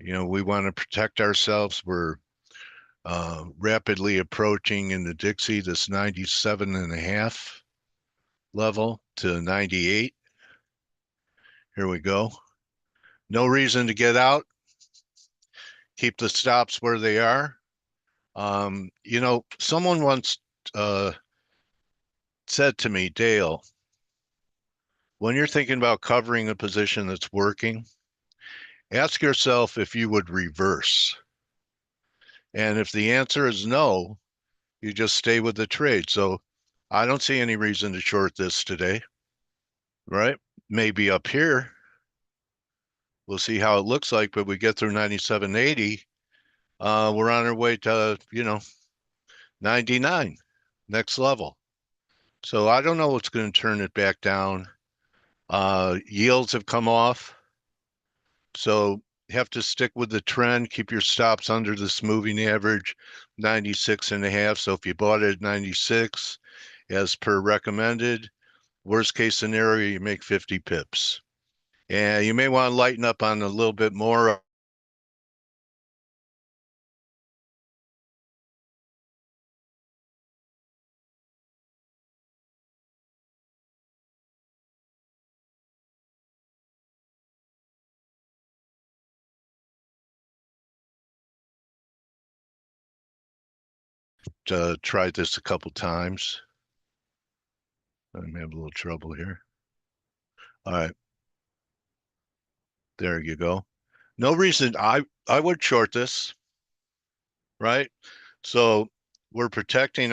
We want to protect ourselves. We're rapidly approaching in the Dixie this 97.5 level to 98. Here we go. No reason to get out. Keep the stops where they are. Someone once said to me, Dale, when you're thinking about covering a position that's working, ask yourself if you would reverse. And if the answer is no, you just stay with the trade. So I don't see any reason to short this today, right? Maybe up here. We'll see how it looks like, but we get through 97.80. We're on our way to, 99, next level. So I don't know what's going to turn it back down. Yields have come off. So you have to stick with the trend, keep your stops under this moving average, 96.5. So if you bought it at 96, as per recommended, worst case scenario, you make 50 pips. And you may want to lighten up on a little bit more. Tried this a couple times. I'm having a little trouble here. All right. There you go. No reason I would short this, right? So we're protecting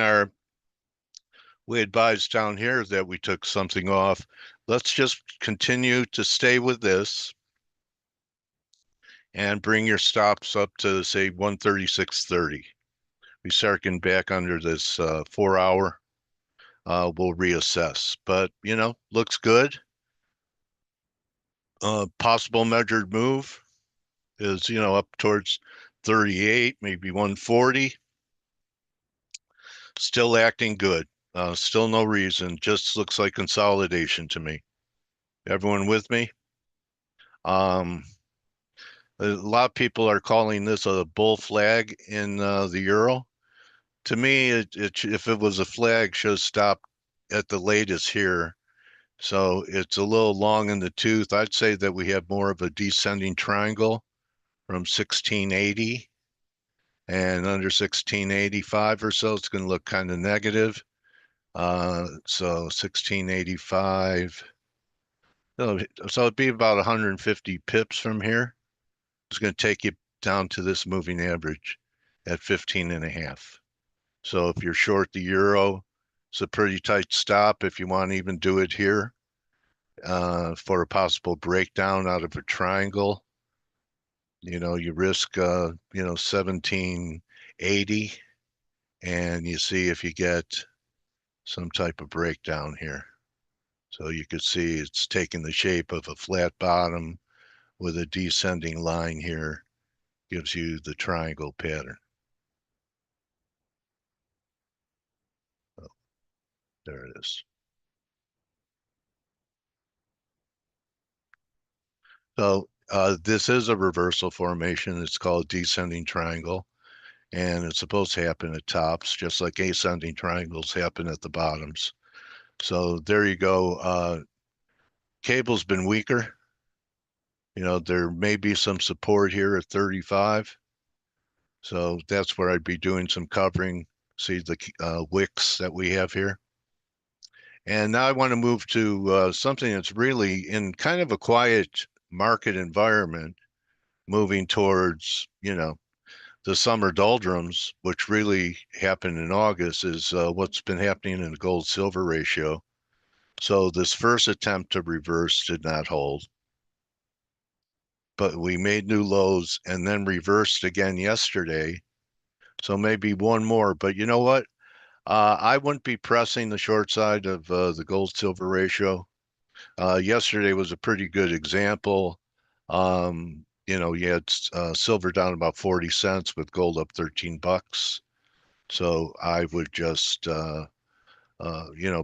we advised down here that we took something off. Let's just continue to stay with this and bring your stops up to say 136.30. We start getting back under this 4 hour. We'll reassess, but looks good. Possible measured move is up towards 38, maybe 140. Still acting good. Still no reason. Just looks like consolidation to me. Everyone with me? A lot of people are calling this a bull flag in the euro. To me, if it was a flag, should have stopped at the latest here. So it's a little long in the tooth. I'd say that we have more of a descending triangle from 1680 and under 1685 or so. It's going to look kind of negative. So 1685. So it'd be about 150 pips from here. It's going to take you down to this moving average at 15.5. So if you're short the euro, it's a pretty tight stop if you want to even do it here for a possible breakdown out of a triangle. You risk, 1780, and you see if you get some type of breakdown here. So you could see it's taking the shape of a flat bottom with a descending line here, gives you the triangle pattern. Oh, there it is. So this is a reversal formation. It's called descending triangle, and it's supposed to happen at tops, just like ascending triangles happen at the bottoms. So there you go. Cable's been weaker. There may be some support here at 35. So that's where I'd be doing some covering. See the wicks that we have here. And now I want to move to something that's really in kind of a quiet market environment, moving towards, the summer doldrums, which really happened in August, is what's been happening in the gold silver ratio. So this first attempt to reverse did not hold, but we made new lows and then reversed again yesterday. So maybe one more, but you know what? I wouldn't be pressing the short side of the gold silver ratio. Yesterday was a pretty good example. You had silver down about 40 cents with gold up 13 bucks. So I would just,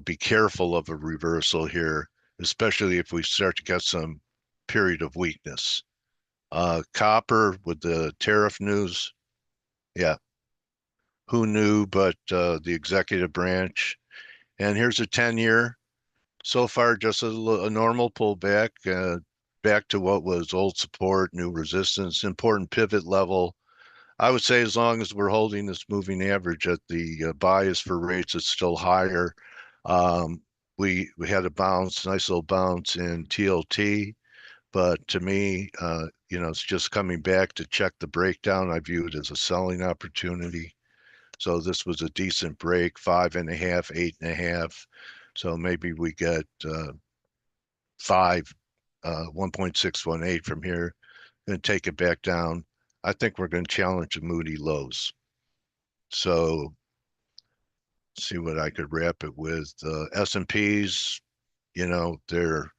be careful of a reversal here, especially if we start to get some period of weakness. Copper with the tariff news. Yeah, who knew but the executive branch. And here's a 10-year. So far, just a normal pullback, back to what was old support, new resistance, important pivot level. I would say as long as we're holding this moving average at the bias for rates, it's still higher. Um, we had a bounce, nice little bounce in TLT, but to me, it's just coming back to check the breakdown. I view it as a selling opportunity. So this was a decent break, 5.5, 8.5. So maybe we get five, 1.618 from here, and take it back down. I think we're going to challenge the Moody lows. So see what I could wrap it with. S&Ps, they're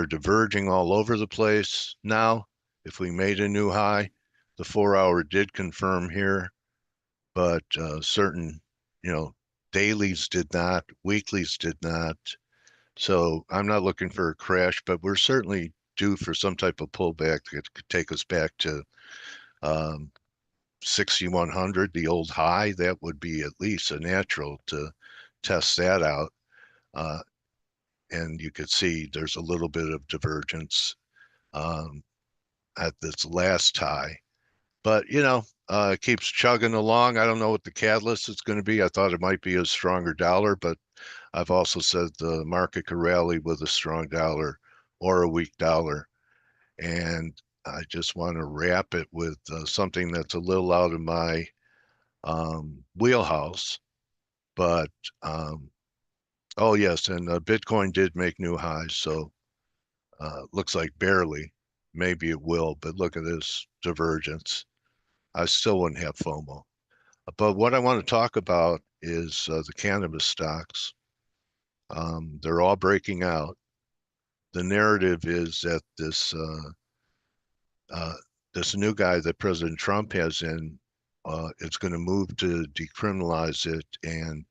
diverging all over the place now. If we made a new high, the 4-hour did confirm here, but certain, dailies did not, weeklies did not. So I'm not looking for a crash, but we're certainly due for some type of pullback that could take us back to 6,100, the old high. That would be at least a natural to test that out. Uh, and you could see there's a little bit of divergence um, at this last high. But, it keeps chugging along. I don't know what the catalyst is going to be. I thought it might be a stronger dollar, but I've also said the market could rally with a strong dollar or a weak dollar. And I just want to wrap it with something that's a little out of my wheelhouse. But, oh, yes, and Bitcoin did make new highs. So looks like barely. Maybe it will, but look at this divergence. I still wouldn't have FOMO. But what I want to talk about is the cannabis stocks. They're all breaking out. The narrative is that uh, this new guy that President Trump has in, it's going to move to decriminalize it and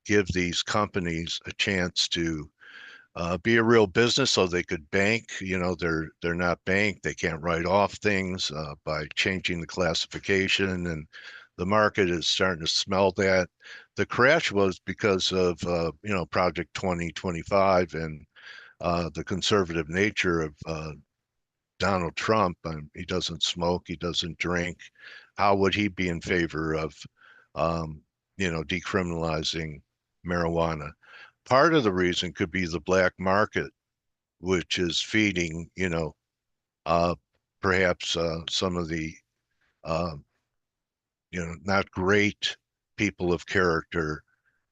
give these companies a chance to be a real business, so they could bank. They're not banked. They can't write off things by changing the classification, and the market is starting to smell that. The crash was because of Project 2025 and the conservative nature of Donald Trump. He doesn't smoke, he doesn't drink. How would he be in favor of, um, decriminalizing marijuana? Part of the reason could be the black market, which is feeding, uh, perhaps some of the, uh, not great people of character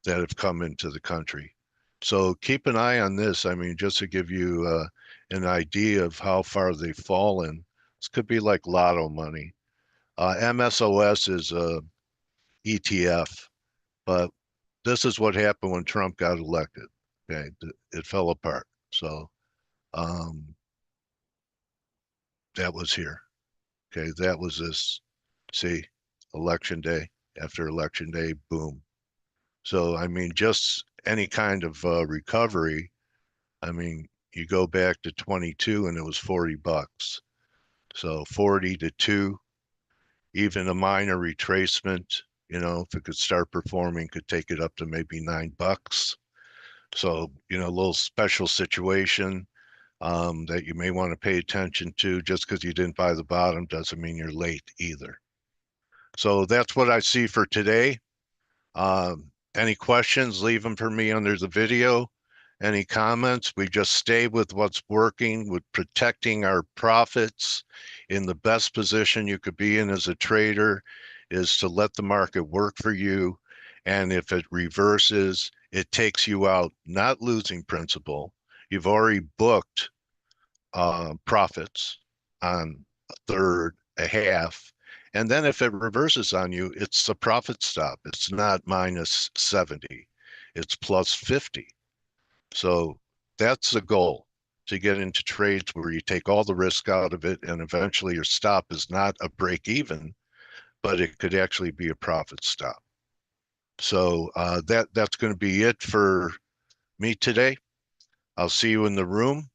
that have come into the country. So keep an eye on this. I mean, just to give you an idea of how far they've fallen, this could be like lotto money. MSOS is a ETF, but this is what happened when Trump got elected. Okay, it fell apart. So um, that was here. Okay, that was this. See, election day after election day, boom. So I mean, just any kind of recovery. I mean, you go back to 22 and it was $40. So 40 to 2, even a minor retracement, if it could start performing, could take it up to maybe $9. So, a little special situation that you may want to pay attention to. Just because you didn't buy the bottom doesn't mean you're late either. So that's what I see for today. Any questions, leave them for me under the video. Any comments? We just stay with what's working, with protecting our profits. In the best position you could be in as a trader is to let the market work for you. And if it reverses, it takes you out, not losing principal. You've already booked profits on a third, a half. And then if it reverses on you, it's a profit stop. It's not minus 70, it's plus 50. So that's the goal, to get into trades where you take all the risk out of it and eventually your stop is not a break even, but it could actually be a profit stop. So that's going to be it for me today. I'll see you in the room.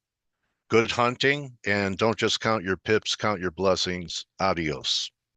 Good hunting, and don't just count your pips, count your blessings. Adios.